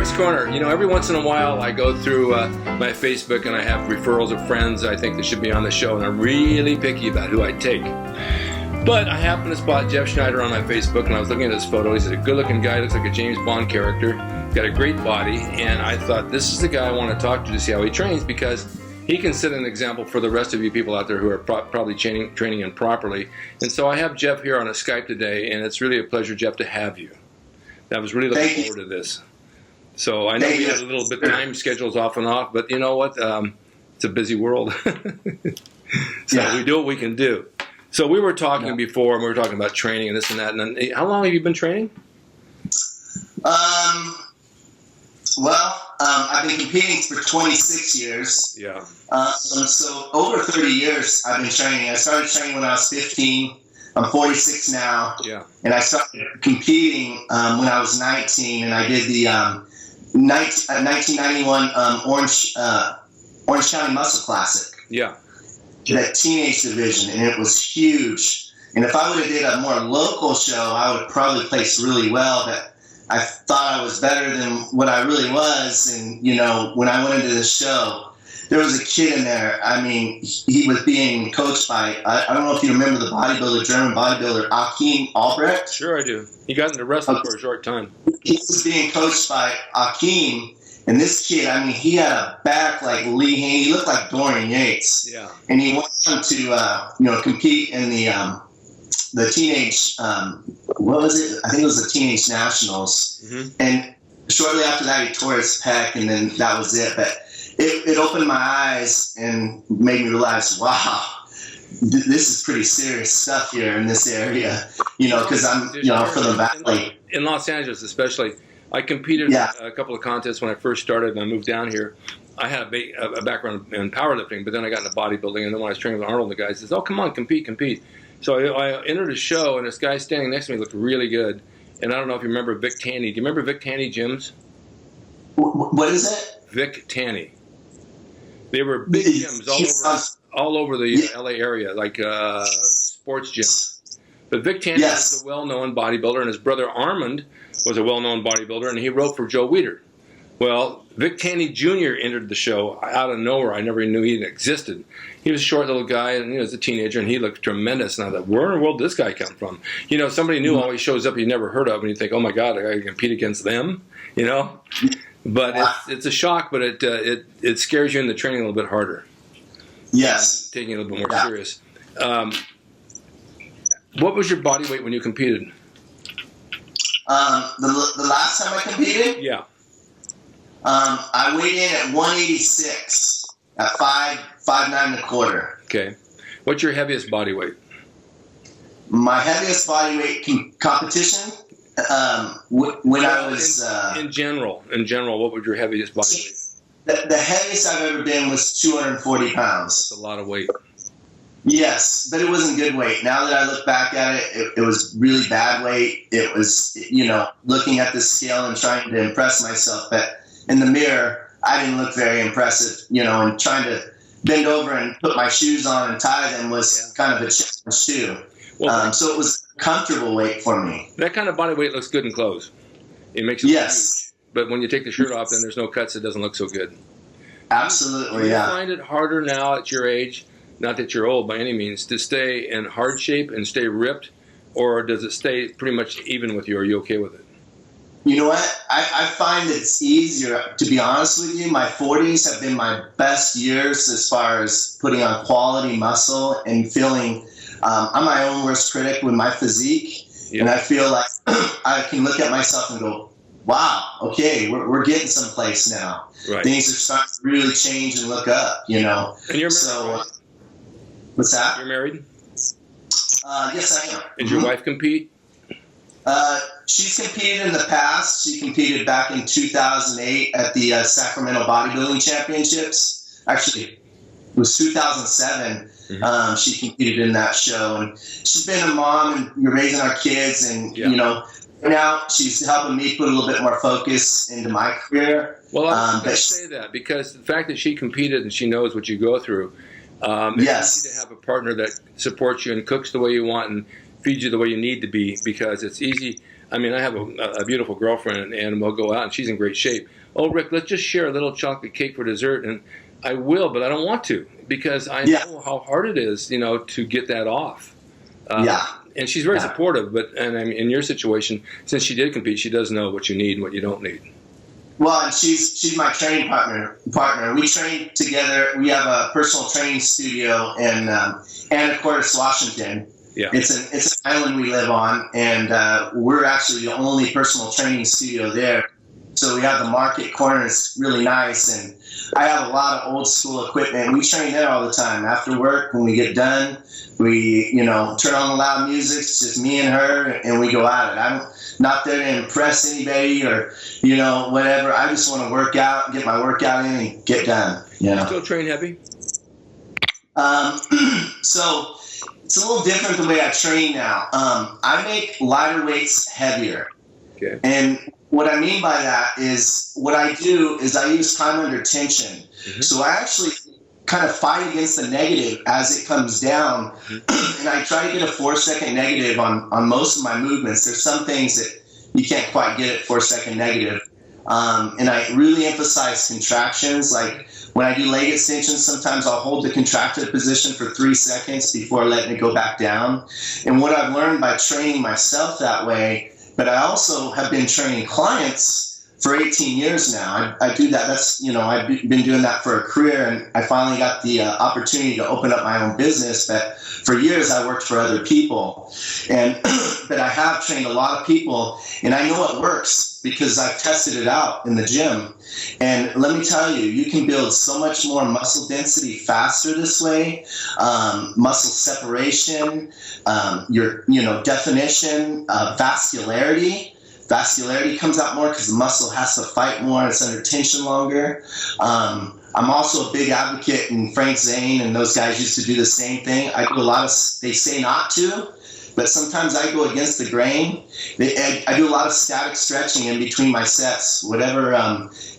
Corner. You know, every once in a while I go through my Facebook and I have referrals of friends I think that should be on the show, and I'm really picky about who I take. But I happened to spot Jeff Schneider on my Facebook, and I was looking at his photo. He's a good-looking guy, looks like a James Bond character, got a great body, and I thought this is the guy I want to talk to see how he trains, because he can set an example for the rest of you people out there who are probably training improperly. And so I have Jeff here on a Skype today, and it's really a pleasure, Jeff, to have you. I was really looking forward to this. So I know we had a little bit time schedules off and off, but you know what? It's a busy world. So we do what we can do. So we were talking before, and we were talking about training and this and that. And then, how long have you been training? I've been competing for 26 years. Yeah. So over 30 years I've been training. I started training when I was 15. I'm 46 now. Yeah. And I started competing when I was 19, and I did the 1991 Orange County Muscle Classic. Yeah. That teenage division, and it was huge. And if I would have did a more local show, I would probably place really well. But I thought I was better than what I really was. And you know, when I went into the show, there was a kid in there. I mean, he was being coached by, I don't know if you remember the bodybuilder, German bodybuilder, Achim Albrecht. Sure I do. He got into wrestling for a short time. He was being coached by Achim, and this kid, I mean, he had a back like Lee Haney. He looked like Dorian Yates. Yeah. And he went on to, compete in the teenage, what was it? I think it was the Teenage Nationals. Mm-hmm. And shortly after that, he tore his pec, and then that was it. But it opened my eyes and made me realize, wow, this is pretty serious stuff here in this area, because I'm, from the valley. In Los Angeles especially, I competed in a couple of contests when I first started and I moved down here. I had a background in powerlifting, but then I got into bodybuilding, and then when I was training with Arnold, the guy says, oh, come on, compete. So I entered a show, and this guy standing next to me looked really good. And I don't know if you remember Vic Tanny. Do you remember Vic Tanny gyms? What is it? Vic Tanny. They were big gyms all over the LA area, like sports gyms. But Vic Tanny was a well-known bodybuilder, and his brother Armand was a well-known bodybuilder, and he wrote for Joe Weider. Well, Vic Tanny Jr. entered the show out of nowhere. I never even knew he even existed. He was a short little guy, and he was a teenager, and he looked tremendous. And I thought, where in the world did this guy come from? Somebody new always shows up you never heard of, and you think, oh my God, I got to compete against them, But it's a shock, but it scares you into training a little bit harder. Yes. Taking it a little bit more serious. What was your body weight when you competed? The last time I competed? Yeah. I weighed in at 186 at 5'9". Okay. What's your heaviest body weight? My heaviest body weight competition? When I was in general, what was your heaviest body weight? The heaviest I've ever been was 240 pounds. That's a lot of weight. Yes, but it wasn't good weight. Now that I look back at it, it was really bad weight. It was, looking at the scale and trying to impress myself. But in the mirror, I didn't look very impressive, and trying to bend over and put my shoes on and tie them was kind of a challenge too. Well, so it was comfortable weight for me. That kind of body weight looks good in clothes. It makes it huge. But when you take the shirt off, then there's no cuts. It doesn't look so good. Absolutely, Do you find it harder now at your age, not that you're old by any means, to stay in hard shape and stay ripped, or does it stay pretty much even with you? Are you okay with it? You know what? I find it's easier. To be honest with you, my 40s have been my best years as far as putting on quality muscle and feeling. I'm my own worst critic with my physique, and I feel like I can look at myself and go, wow, okay, we're getting someplace now. Right. Things are starting to really change and look up, And you're married, right? What's that? You're married? Yes, I am. Did your wife compete? She's competed in the past. She competed back in 2008 at the Sacramento Bodybuilding Championships. Actually, it was 2007. Mm-hmm. She competed in that show, and she's been a mom, and you're raising our kids, and now she's helping me put a little bit more focus into my career. Well, I was going to say that because the fact that she competed and she knows what you go through, it's easy to have a partner that supports you and cooks the way you want and feeds you the way you need to be, because it's easy. I mean, I have a beautiful girlfriend, and we'll go out, and she's in great shape. Oh, Rick, let's just share a little chocolate cake for dessert, and I will, but I don't want to because I know how hard it is, you know, to get that off. And she's very supportive, and I mean, in your situation, since she did compete, she does know what you need and what you don't need. Well, and she's my training partner. We train together. We have a personal training studio in Anacortes, Washington. Yeah. It's an island we live on, and we're actually the only personal training studio there. So we have the market corner. It's really nice, and I have a lot of old school equipment. We train there all the time. After work, when we get done, we turn on the loud music. It's just me and her, and we go at it. I'm not there to impress anybody or whatever. I just want to work out, get my workout in, and get done. You still train heavy? So it's a little different the way I train now. I make lighter weights heavier. Okay. And what I mean by that is what I do is I use time under tension. Mm-hmm. So I actually kind of fight against the negative as it comes down. Mm-hmm. And I try to get a 4-second negative on most of my movements. There's some things that you can't quite get at 4-second negative. And I really emphasize contractions. Like when I do leg extensions, sometimes I'll hold the contracted position for 3 seconds before letting it go back down. And what I've learned by training myself that way, but I also have been training clients for 18 years now. I do that. That's, I've been doing that for a career, and I finally got the opportunity to open up my own business. But for years, I worked for other people. But I have trained a lot of people, and I know it works because I've tested it out in the gym. And let me tell you, you can build so much more muscle density faster this way, muscle separation, your definition, vascularity. Vascularity comes out more because the muscle has to fight more. It's under tension longer. I'm also a big advocate, and Frank Zane and those guys used to do the same thing. I do a lot of, they say not to, but sometimes I go against the grain. I do a lot of static stretching in between my sets. Whatever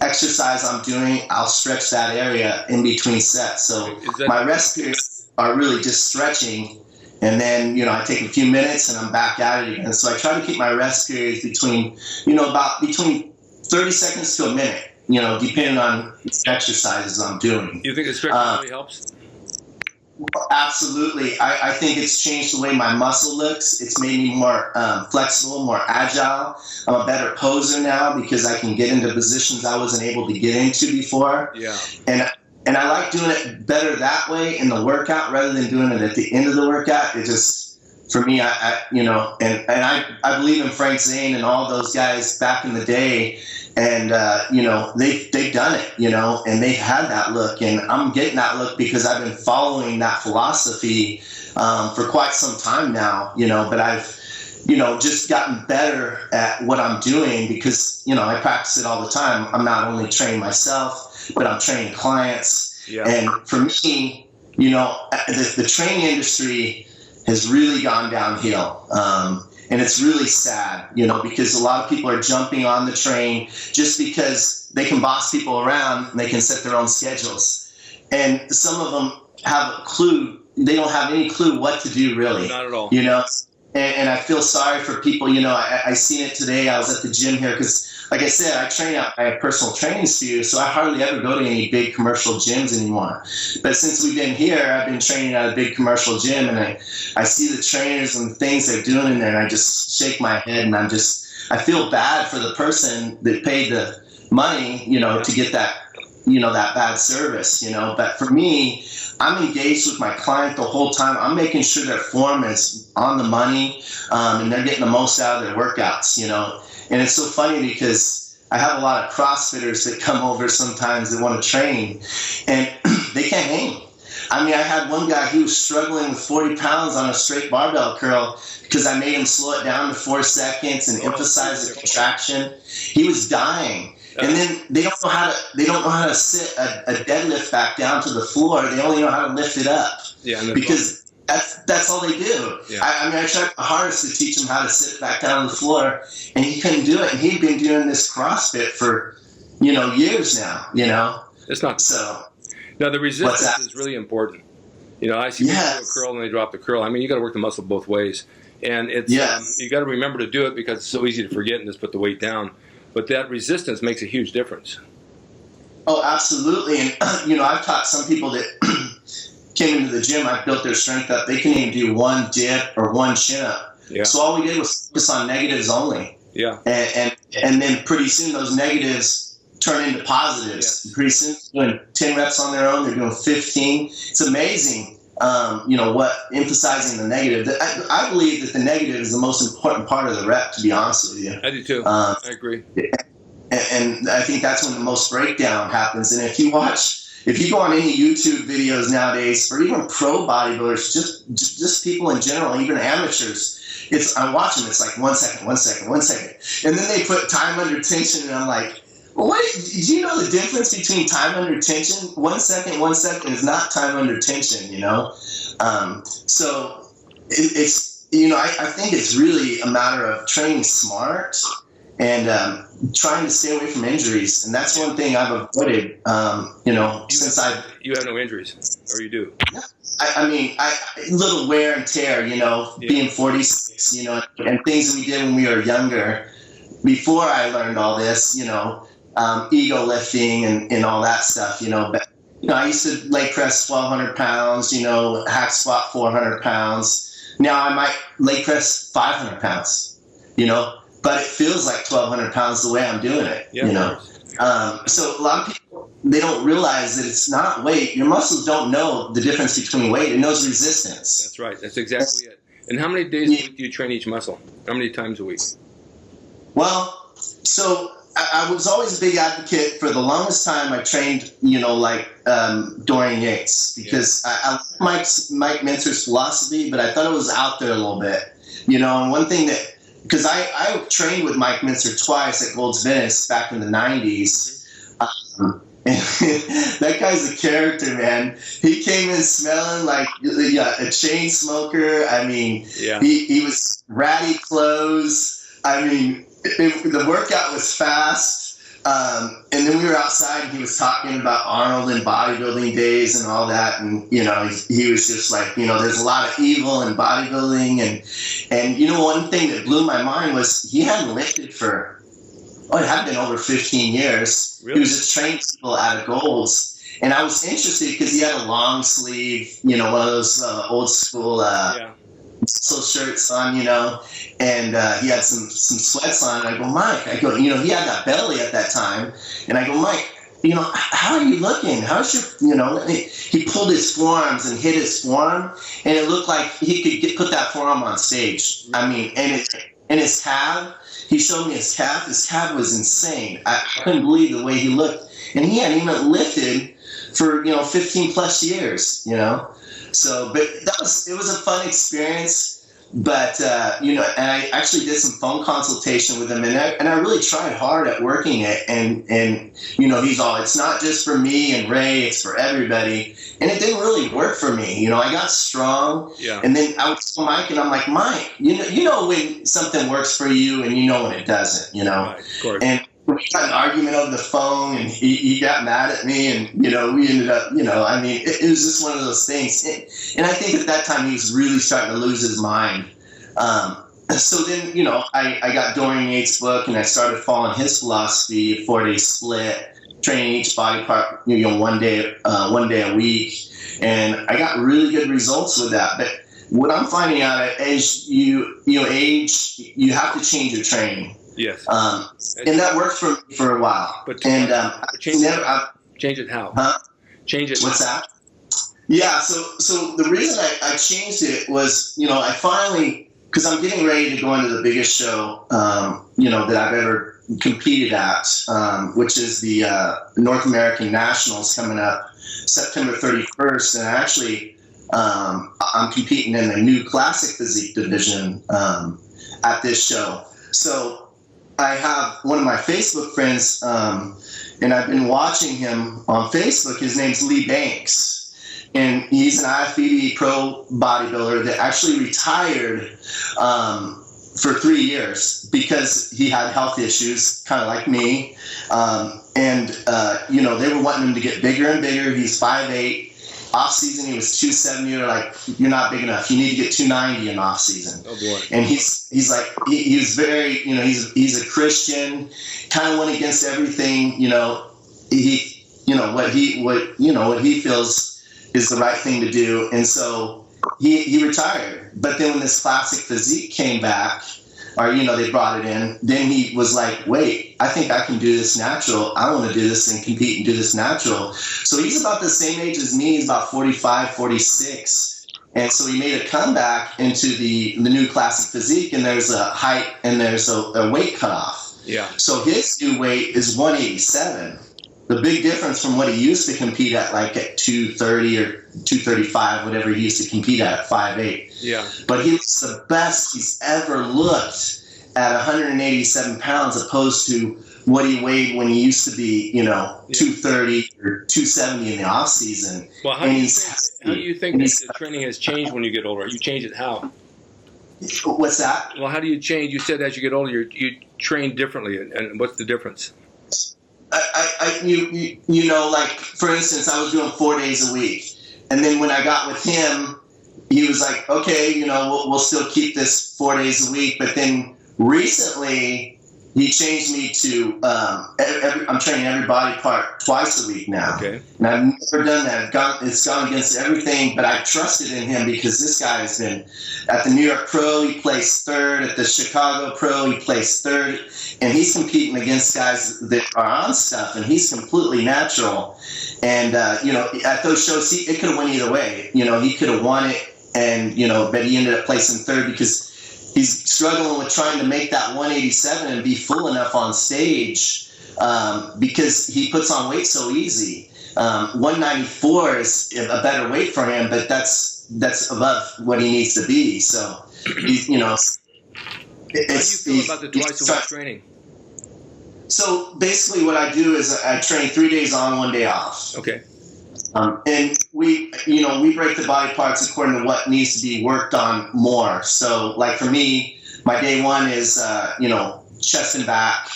exercise I'm doing, I'll stretch that area in between sets. So my rest periods are really just stretching. And then, I take a few minutes and I'm back at it again. So I try to keep my rest periods between 30 seconds to a minute, depending on the exercises I'm doing. You think the stretching really helps? Absolutely. I think it's changed the way my muscle looks. It's made me more flexible, more agile. I'm a better poser now because I can get into positions I wasn't able to get into before. Yeah. And I like doing it better that way in the workout rather than doing it at the end of the workout. It just, for me, I believe in Frank Zane and all those guys back in the day. And, they've done it, and they've had that look. And I'm getting that look because I've been following that philosophy for quite some time now, but I've, just gotten better at what I'm doing because, I practice it all the time. I'm not only training myself, but I'm training clients. Yeah. And for me, the training industry has really gone downhill. And it's really sad, because a lot of people are jumping on the train just because they can boss people around and they can set their own schedules. And some of them have a clue. They don't have any clue what to do, really. Not at all. And I feel sorry for people. I seen it today. I was at the gym here because, like I said, I train out my personal training studio, so I hardly ever go to any big commercial gyms anymore. But since we've been here, I've been training at a big commercial gym, and I see the trainers and the things they're doing in there, and I just shake my head, and I feel bad for the person that paid the money, to get that, that bad service, But for me, I'm engaged with my client the whole time. I'm making sure their form is on the money, and they're getting the most out of their workouts, And it's so funny because I have a lot of CrossFitters that come over sometimes that want to train, and they can't hang. I mean, I had one guy, he was struggling with 40 pounds on a straight barbell curl because I made him slow it down to 4 seconds and emphasize the contraction. He was dying. And then they don't know how to sit a deadlift back down to the floor. They only know how to lift it up. Yeah, because that's all they do. Yeah. I tried my hardest to teach him how to sit back down on the floor, and he couldn't do it. And he'd been doing this CrossFit for, years now, It's not so. Now, the resistance is really important. I see people do a curl and they drop the curl. I mean, you got to work the muscle both ways. And it's you got to remember to do it because it's so easy to forget and just put the weight down. But that resistance makes a huge difference. Oh, absolutely. And, I've taught some people that came into the gym, I built their strength up. They can even do one dip or one chin up. Yeah. So all we did was focus on negatives only. Yeah. And then pretty soon those negatives turn into positives. Yeah. Pretty soon they're doing 10 reps on their own. They're doing 15. It's amazing. Emphasizing the negative. I believe that the negative is the most important part of the rep, to be honest with you. I do too. I agree. And I think that's when the most breakdown happens. And if you go on any YouTube videos nowadays, or even pro bodybuilders, just people in general, even amateurs, I watch them, it's like 1 second, 1 second, 1 second. And then they put time under tension, and I'm like, what? Do you know the difference between time under tension? 1 second, 1 second is not time under tension, So it's, I think it's really a matter of training smart and trying to stay away from injuries. And that's one thing I've avoided, since You have no injuries, or you do? I mean, little wear and tear, being 46, and things we did when we were younger. Before I learned all this, ego lifting and all that stuff, but I used to leg press 1,200 pounds, hack squat 400 pounds. Now I might leg press 500 pounds, but it feels like 1,200 pounds the way I'm doing it, So a lot of people, they don't realize that it's not weight. Your muscles don't know the difference between weight. It knows resistance. That's right. That's exactly it. And how many days a week do you train each muscle? How many times a week? Well, so I was always a big advocate. For the longest time, I trained, Dorian Yates, because I like Mike Mentzer's philosophy, but I thought it was out there a little bit, and one thing that, because I trained with Mike Mentzer twice at Gold's Venice back in the 90s. That guy's a character, man. He came in smelling like a chain smoker. I mean, he was ratty clothes. I mean, the workout was fast. And then we were outside and he was talking about Arnold and bodybuilding days and all that. And, he was just like, there's a lot of evil in bodybuilding. And one thing that blew my mind was he hadn't lifted it had been over 15 years. Really? He was just training people out of Gold's. And I was interested because he had a long sleeve, one of those old school muscle shirts on, and he had some sweats on. And I go, Mike, he had that belly at that time. And I go, Mike, how are you looking? How's your, he pulled his forearms and hit his forearm, and it looked like he could put that forearm on stage. I mean, and his calf, he showed me his calf. His calf was insane. I couldn't believe the way he looked. And he hadn't even lifted for, 15 plus years, So, but it was a fun experience. But, and I actually did some phone consultation with him, and I really tried hard at working it. And he's all, it's not just for me and Ray, it's for everybody. And it didn't really work for me. I got strong. Yeah. And then I would tell Mike, and I'm like, Mike, you know when something works for you and you know when it doesn't, Right, of course. And we had an argument over the phone, and he got mad at me, and, we ended up, it was just one of those things. And I think at that time he was really starting to lose his mind. So then, I got Dorian Yates' book, and I started following his philosophy, 4-day split, training each body part, one day a week. And I got really good results with that. But what I'm finding out as you age, you have to change your training. Yes. And that worked for a while. But change it how? Huh? Change it. What's that? Yeah. So the reason I changed it was, I finally, because I'm getting ready to go into the biggest show, that I've ever competed at, which is the North American Nationals coming up September 31st. And actually, I'm competing in the new classic physique division at this show. So I have one of my Facebook friends, and I've been watching him on Facebook. His name's Lee Banks. And he's an IFBB pro bodybuilder that actually retired for 3 years because he had health issues, kind of like me. They were wanting him to get bigger and bigger. He's 5'8". off season he was 270. Or like, you're not big enough. You need to get 290 in off season. Oh boy. And he's like, he was very, you know, he's a Christian, kind of went against everything, you know, what he feels is the right thing to do. And so he retired. But then when this classic physique came back, or, you know, they brought it in, then he was like, wait, I think I can do this natural. I want to do this and compete and do this natural. So he's about the same age as me. He's about 45, 46. And so he made a comeback into the new classic physique, and there's a height and there's a weight cutoff. Yeah. So his new weight is 187. The big difference from what he used to compete at, like at 230 or 235, whatever he used to compete at 5'8". Yeah. But he looks the best he's ever looked at 187 pounds, opposed to what he weighed when he used to be, you know, 230 or 270 in the off season. Well, how do you think that the training has changed when you get older? You change it how? What's that? Well, how do you change? You said as you get older, you train differently, and what's the difference? You know, like, for instance, I was doing 4 days a week. And then when I got with him, he was like, okay, you know, we'll still keep this 4 days a week. But then recently, he changed me to, I'm training every body part twice a week now. Okay. And I've never done that. It's gone against everything, but I trusted in him because this guy has been at the New York Pro, he placed third. At the Chicago Pro, he placed third. And he's competing against guys that are on stuff, and he's completely natural. And, you know, at those shows, it could have went either way. You know, he could have won it, and, you know, but he ended up placing third because he's struggling with trying to make that 187 and be full enough on stage, because he puts on weight so easy. 194 is a better weight for him, but that's above what he needs to be. So, he's, you know. How do you feel about the twice a week training? So basically what I do is I train 3 days on, 1 day off. Okay. And we break the body parts according to what needs to be worked on more. So, like for me, my day one is, chest and back.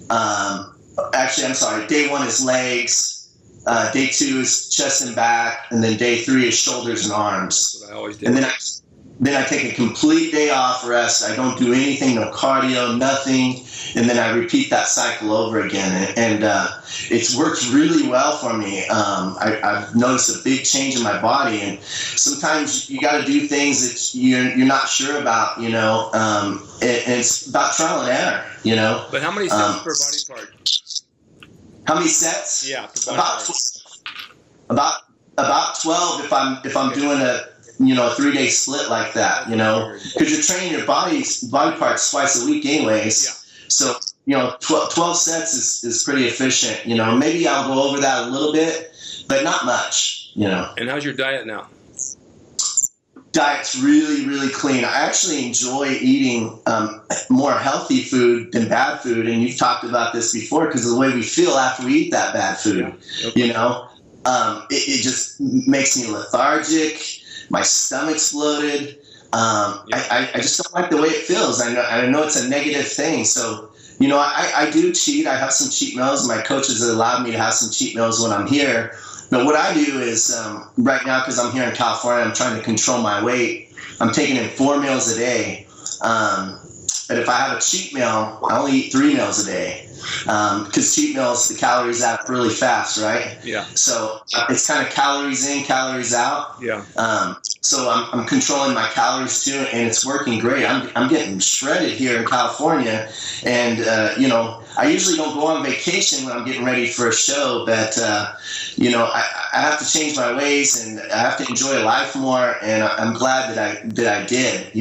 Actually, I'm sorry. Day one is legs. Day two is chest and back. And then day three is shoulders and arms. That's what I always do. And then I take a complete day off rest. I don't do anything, no cardio, nothing. And then I repeat that cycle over again. And it's worked really well for me. I've noticed a big change in my body. And sometimes you got to do things that you're not sure about, you know. And it's about trial and error, you know. But how many sets per body part? How many sets? Yeah, per body part. About 12 if I'm doing a 3-day split like that, you know, because you're training your body parts twice a week anyways. Yeah. So, 12 sets is pretty efficient, you know. Maybe I'll go over that a little bit, but not much, you know. And how's your diet now? Diet's really, really clean. I actually enjoy eating more healthy food than bad food, and you've talked about this before because of the way we feel after we eat that bad food, yeah. Okay. you know. It just makes me lethargic. My stomach's bloated. I just don't like the way it feels. I know it's a negative thing. So, I do cheat. I have some cheat meals. My coaches have allowed me to have some cheat meals when I'm here. But what I do is, right now, because I'm here in California, I'm trying to control my weight. I'm taking in 4 meals a day. But if I have a cheat meal, I only eat 3 meals a day. Because cheat meals, the calories add up really fast, right? Yeah. So it's kind of calories in, calories out. Yeah. So I'm controlling my calories too, and it's working great. I'm getting shredded here in California, and I usually don't go on vacation when I'm getting ready for a show, but I have to change my ways, and I have to enjoy life more, and I'm glad that I did.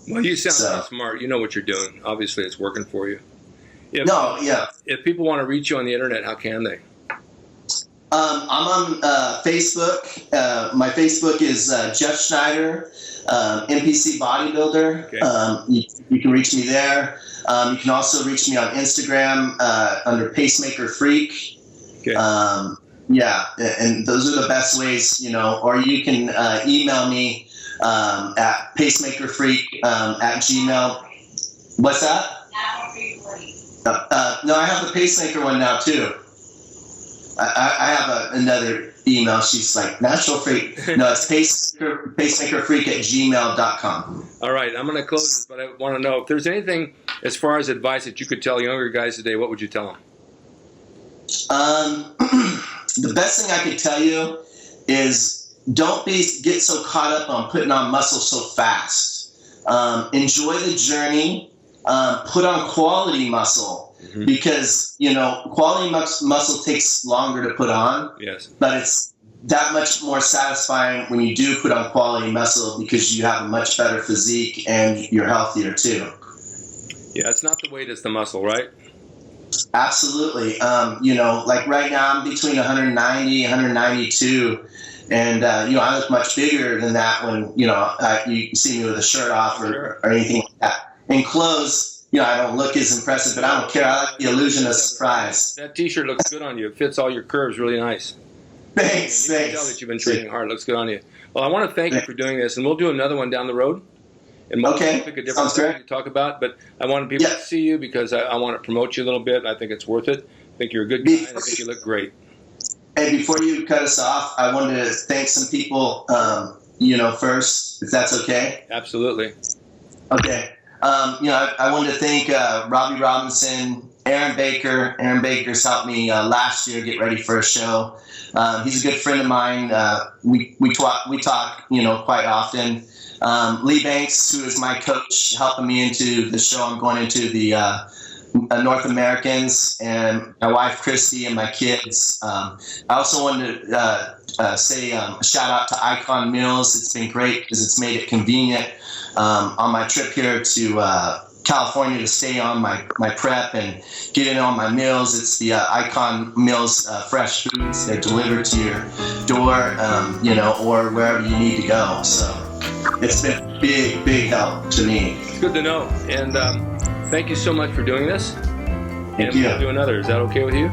Well, you sound smart. You know what you're doing. Obviously, it's working for you. If people want to reach you on the internet, how can they? I'm on Facebook. My Facebook is Jeff Schneider, Npc Bodybuilder. Okay. You can reach me there. You can also reach me on Instagram under Pacemaker Freak. Okay. And those are the best ways, or you can email me at pacemakerfreak at gmail. What's that? No, I have the pacemaker one now too. I have another email. She's like, Natural Freak. No, it's pacemakerfreak@gmail.com. All right, I'm going to close this, but I want to know if there's anything as far as advice that you could tell younger guys today, what would you tell them? The best thing I could tell you is don't get so caught up on putting on muscle so fast. Enjoy the journey. Put on quality muscle. Because, you know, quality muscle takes longer to put on. Yes. But it's that much more satisfying when you do put on quality muscle because you have a much better physique and you're healthier too. Yeah, it's not the weight, it's the muscle, right? Absolutely. You know, like right now I'm between 190, 192. And, you know, I look much bigger than that when, you know, you see me with a shirt off or anything like that. In clothes, you know, I don't look as impressive, but I don't care. I like the illusion of surprise. That T-shirt looks good on you. It fits all your curves really nice. Thanks, you can tell that you've been training hard. It looks good on you. Well, I want to thank you for doing this, and we'll do another one down the road. And we'll pick a different thing to talk about. But I wanted people to see you because I want to promote you a little bit. I think it's worth it. I think you're a good guy, and I think you look great. And before you cut us off, I wanted to thank some people, you know, first, if that's okay. Absolutely. Okay. You know, I wanted to thank Robbie Robinson, Aaron Baker. Aaron Baker's helped me last year get ready for a show. He's a good friend of mine. We talk, you know, quite often. Lee Banks, who is my coach, helping me into the show. I'm going into the North Americans, and my wife Christy and my kids. I also wanted to say a shout out to Icon Meals. It's been great because it's made it convenient on my trip here to California to stay on my prep and get in on my meals. It's the Icon Meals fresh foods. They're delivered to your door, you know, or wherever you need to go. So it's been a big help to me. It's good to know. And thank you so much for doing this. Thank you. We'll do another. Is that okay with you?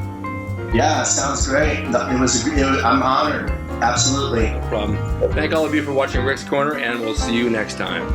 Yeah, sounds great. I'm honored. Absolutely. No problem. Thank all of you for watching Rick's Corner, and we'll see you next time.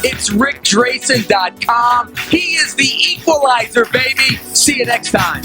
It's RickDrasin.com. He is the equalizer, baby. See you next time.